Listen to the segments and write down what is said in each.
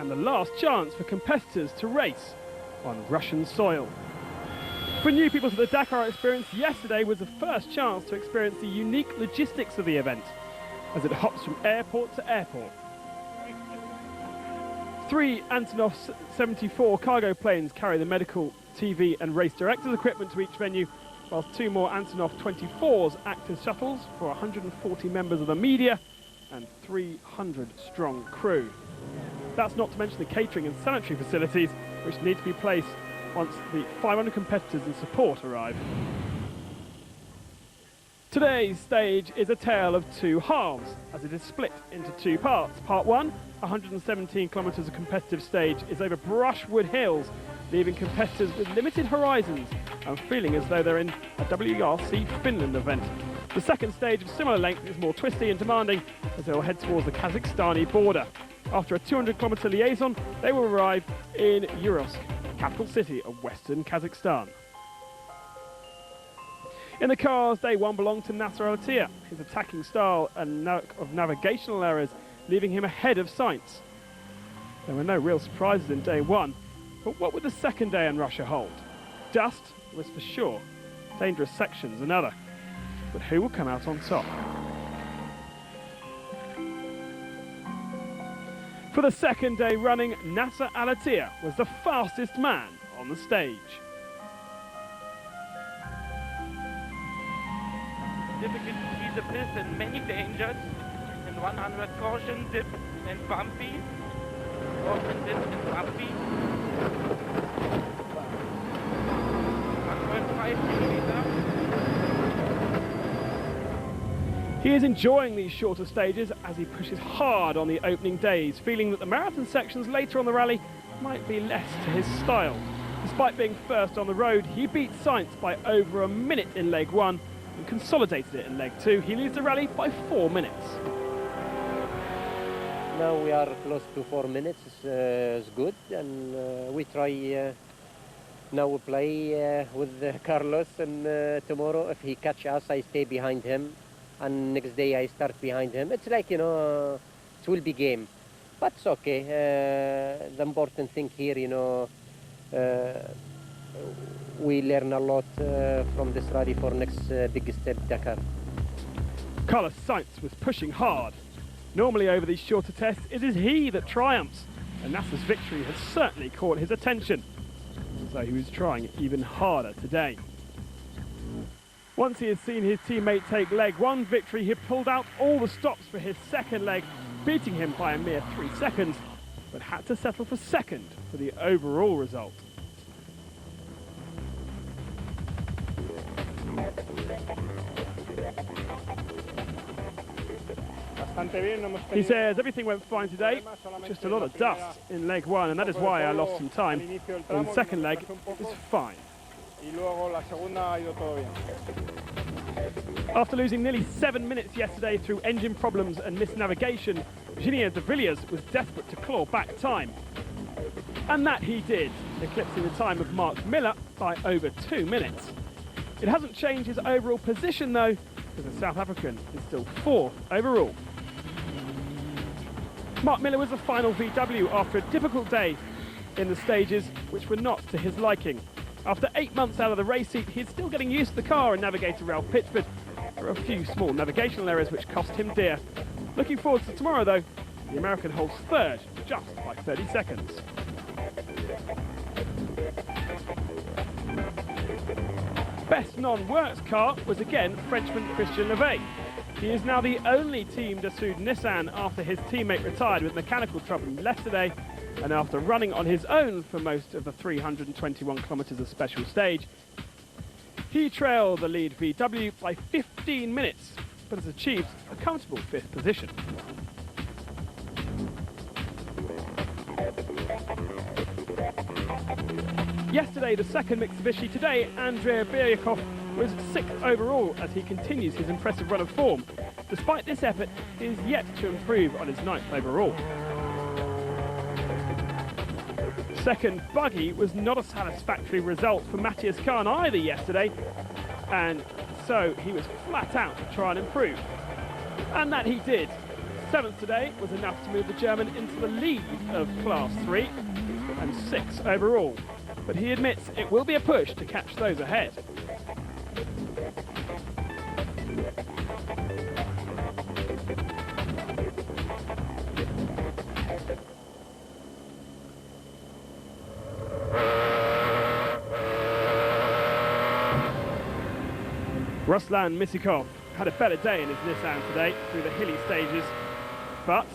and the last chance for competitors to race on Russian soil. For new people to the Dakar experience, yesterday was the first chance to experience the unique logistics of the event, as it hops from airport to airport. 3 Antonov 74 cargo planes carry the medical, TV and race directors equipment to each venue, whilst 2 more Antonov 24s act as shuttles for 140 members of the media and 300 strong crew. That's not to mention the catering and sanitary facilities, which need to be placed once the 500 competitors and support arrive. Today's stage is a tale of 2 halves, as it is split into 2 parts. Part 1, 117 kilometres of competitive stage, is over brushwood hills, leaving competitors with limited horizons and feeling as though they're in a WRC Finland event. The second stage, of similar length, is more twisty and demanding as they will head towards the Kazakhstani border. After a 200-kilometre liaison, they will arrive in Uralsk, capital city of western Kazakhstan. In the cars, day 1 belonged to Nasser Al-Attiyah, his attacking style and of navigational errors leaving him ahead of Sainz. There were no real surprises in day 1, but what would the second day in Russia hold? Dust was for sure, dangerous sections another, but who will come out on top? For the second day running, Nasser Al-Attiyah was the fastest man on the stage. Difficult to see the pist and many dangers, and 100 caution, dip and bumpy, often dip and bumpy. 1.5 kilometers. He is enjoying these shorter stages as he pushes hard on the opening days, feeling that the marathon sections later on the rally might be less to his style. Despite being first on the road, he beat Sainz by over a minute in leg 1 and consolidated it in leg 2. He leads the rally by 4 minutes. Now we are close to 4 minutes. It's good, and we try. Now we play with Carlos, and tomorrow if he catch us, I stay behind him, and next day I start behind him. It's like, you know, it will be game, but it's okay. The important thing here, you know, we learn a lot from this rally for next big step, Dakar. Carlos Sainz was pushing hard. Normally over these shorter tests, it is he that triumphs, and Nasser's victory has certainly caught his attention. So he was trying even harder today. Once he had seen his teammate take leg 1 victory, he pulled out all the stops for his second leg, beating him by a mere 3 seconds, but had to settle for second for the overall result. He says everything went fine today, just a lot of dust in leg 1, and that is why I lost some time. In the second leg, it was fine. After losing nearly 7 minutes yesterday through engine problems and misnavigation, Julien de Villiers was desperate to claw back time. And that he did, eclipsing the time of Mark Miller by over 2 minutes. It hasn't changed his overall position though, because the South African is still 4th overall. Mark Miller was the final VW after a difficult day in the stages, which were not to his liking. After 8 months out of the race seat, he's still getting used to the car, and navigator Ralph Pitchford. There are a few small navigational errors which cost him dear. Looking forward to tomorrow though, the American holds 3rd, just by 30 seconds. Best non-works car was again Frenchman Christian Levay. He is now the only Team Dassault Nissan after his teammate retired with mechanical trouble yesterday, and after running on his own for most of the 321 kilometres of special stage. He trailed the lead VW by 15 minutes, but has achieved a comfortable 5th position. Yesterday, the second Mitsubishi. Today, Andrei Biryakov was 6th overall as he continues his impressive run of form. Despite this effort, he is yet to improve on his 9th overall. Second buggy was not a satisfactory result for Matthias Kahn either yesterday, and so he was flat out to try and improve. And that he did. 7th today was enough to move the German into the lead of Class 3 and 6 overall. But he admits it will be a push to catch those ahead. Ruslan Misikov had a better day in his Nissan today through the hilly stages, but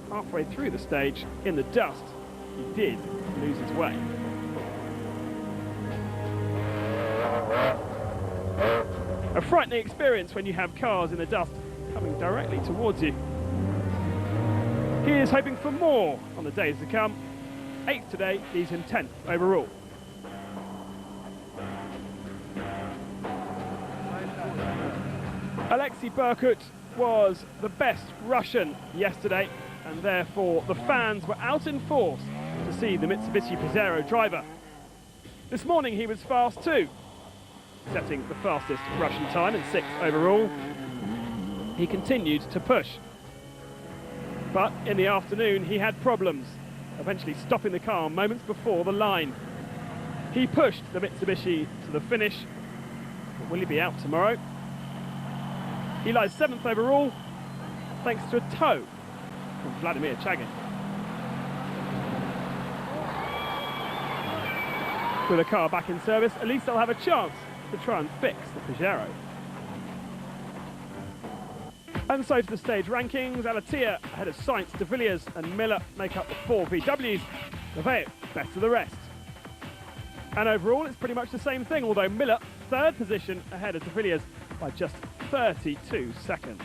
halfway through the stage, in the dust, he did lose his way. A frightening experience when you have cars in the dust coming directly towards you. He is hoping for more on the days to come. 8th today, leaves him 10th overall. Alexei Berkut was the best Russian yesterday, and therefore the fans were out in force to see the Mitsubishi Pajero driver. This morning he was fast too, setting the fastest Russian time in 6th overall. He continued to push, but in the afternoon he had problems, eventually stopping the car moments before the line. He pushed the Mitsubishi to the finish, but will he be out tomorrow? He lies 7th overall, thanks to a tow from Vladimir Chagin. With the car back in service, at least they'll have a chance to try and fix the Pajero. And so to the stage rankings. Alatia ahead of Sainz, De Villiers and Miller make up the 4 VWs. Leveille best of the rest. And overall it's pretty much the same thing, although Miller 3rd position ahead of De Villiers by just 32 seconds.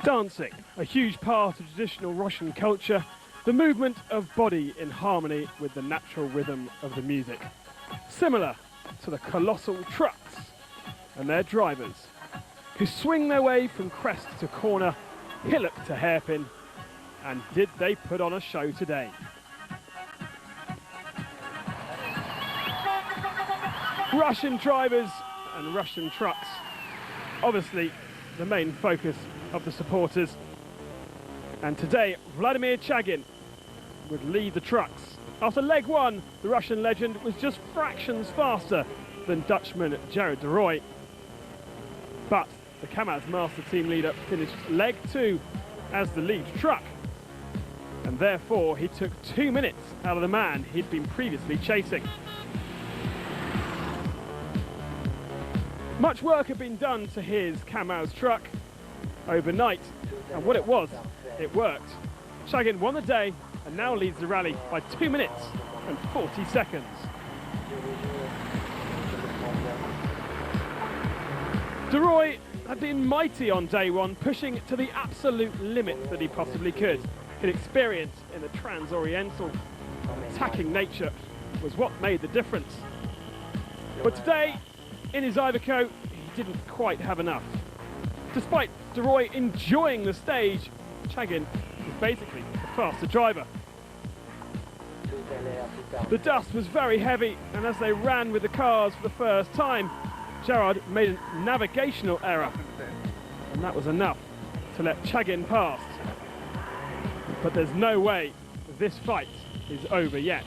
Dancing, a huge part of traditional Russian culture, the movement of body in harmony with the natural rhythm of the music. Similar to the colossal trucks and their drivers, who swing their way from crest to corner, hillock to hairpin, and did they put on a show today. Russian drivers and Russian trucks, obviously the main focus of the supporters. And today, Vladimir Chagin would lead the trucks. After leg 1, the Russian legend was just fractions faster than Dutchman Jared de Roy. But the KAMAZ Master Team leader finished leg 2 as the lead truck. And therefore, he took 2 minutes out of the man he'd been previously chasing. Much work had been done to his KAMAZ truck overnight, and what it was, it worked. Chagin won the day and now leads the rally by 2 minutes and 40 seconds. De Roy had been mighty on day 1, pushing to the absolute limit that he possibly could. His experience in the Trans-Oriental attacking nature was what made the difference. But today, in his Iveco, he didn't quite have enough. Despite De Roy enjoying the stage, Chagin was basically the faster driver. The dust was very heavy, and as they ran with the cars for the first time, Gerard made a navigational error, and that was enough to let Chagin pass. But there's no way this fight is over yet.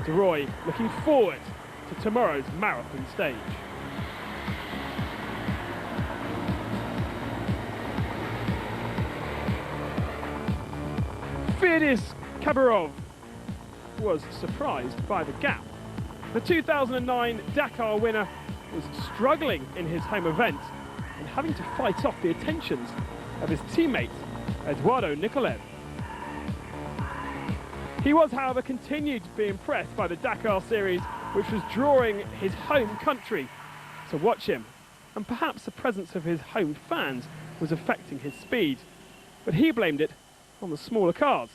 De Roy looking forward to tomorrow's marathon stage. Fyodis Khabarov was surprised by the gap. The 2009 Dakar winner was struggling in his home event and having to fight off the attentions of his teammate Eduardo Nicolev. He was, however, continued to be impressed by the Dakar series, which was drawing his home country to watch him, and perhaps the presence of his home fans was affecting his speed, but he blamed it on the smaller cars.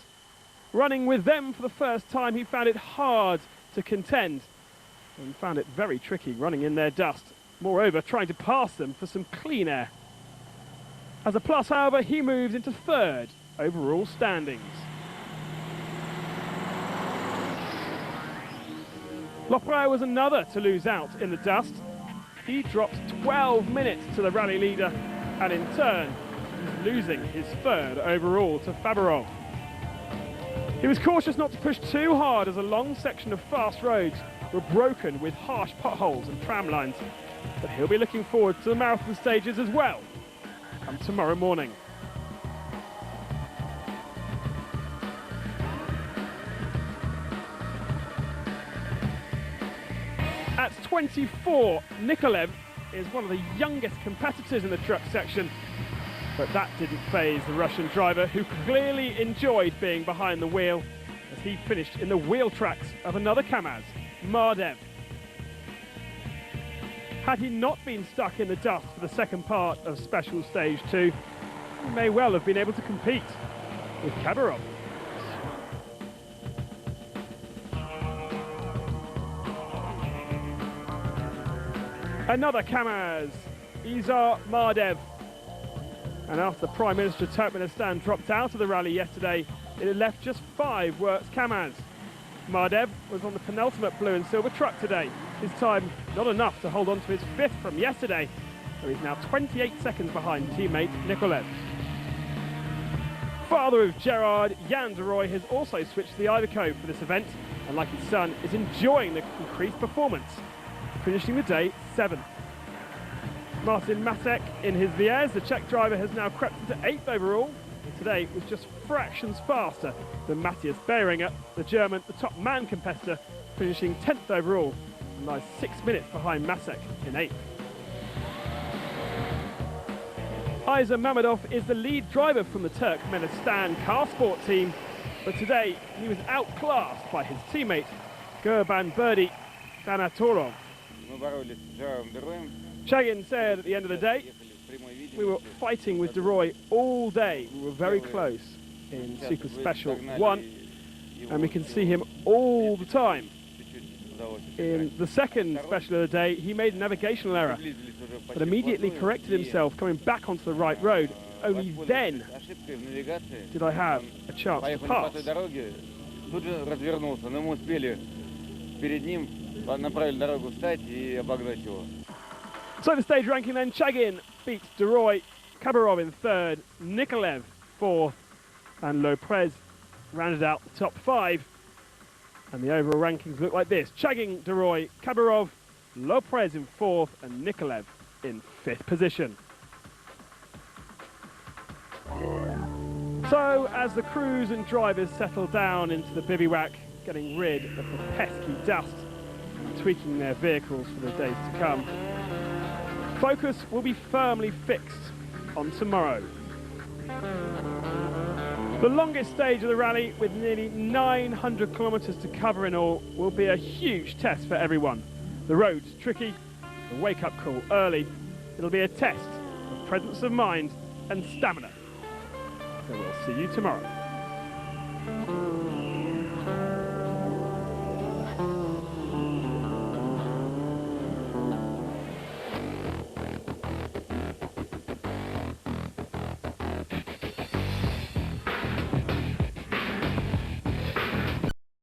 Running with them for the first time, he found it hard to contend and found it very tricky running in their dust, moreover trying to pass them for some clean air. As a plus, however, he moves into 3rd overall standings. Lopre was another to lose out in the dust. he drops 12 minutes to the rally leader, and in turn, he's losing his third overall to Faberov. He was cautious not to push too hard as a long section of fast roads were broken with harsh potholes and tram lines, but he'll be looking forward to the marathon stages as well come tomorrow morning. At 24, Nikolev is one of the youngest competitors in the truck section, but that didn't faze the Russian driver, who clearly enjoyed being behind the wheel as he finished in the wheel tracks of another Kamaz, Mardev. Had he not been stuck in the dust for the second part of Special Stage 2, he may well have been able to compete with Khabarov. Another Kamaz, Izar Mardev. And after the Prime Minister of Turkmenistan dropped out of the rally yesterday, it had left just 5 Wirtz Kamaz. Mardev was on the penultimate blue and silver truck today. His time not enough to hold on to his 5th from yesterday, so he's now 28 seconds behind teammate Nikolev. Father of Gerard, Jan de Roy, has also switched to the Iveco for this event, and like his son, is enjoying the increased performance, finishing the day 7th. Martin Masek in his Viez, the Czech driver, has now crept into 8th overall. Today was just fractions faster than Matthias Behringer, the German, the top man competitor, finishing 10th overall and lies 6 minutes behind Masek in 8th. Aizer Mammadov is the lead driver from the Turkmenistan car sport team, but today he was outclassed by his teammate Gurban Berdi Danatorov. Chagin said at the end of the day, we were fighting with de Roy all day. We were very close in Super Special 1, and we can see him all the time. In the second special of the day, he made a navigational error, but immediately corrected himself, coming back onto the right road. Only then did I have a chance to pass. So the stage ranking then, Chagin beats de Roy, Khabarov in 3rd, Nikolev 4th, and Lopez rounded out the top 5. And the overall rankings look like this: Chagin, de Roy, Khabarov, Lopez in 4th, and Nikolev in 5th position. So as the crews and drivers settle down into the bivouac, getting rid of the pesky dust and tweaking their vehicles for the days to come, focus will be firmly fixed on tomorrow. The longest stage of the rally, with nearly 900 kilometres to cover in all, will be a huge test for everyone. The road's tricky, the wake-up call early. It'll be a test of presence of mind and stamina. So we'll see you tomorrow.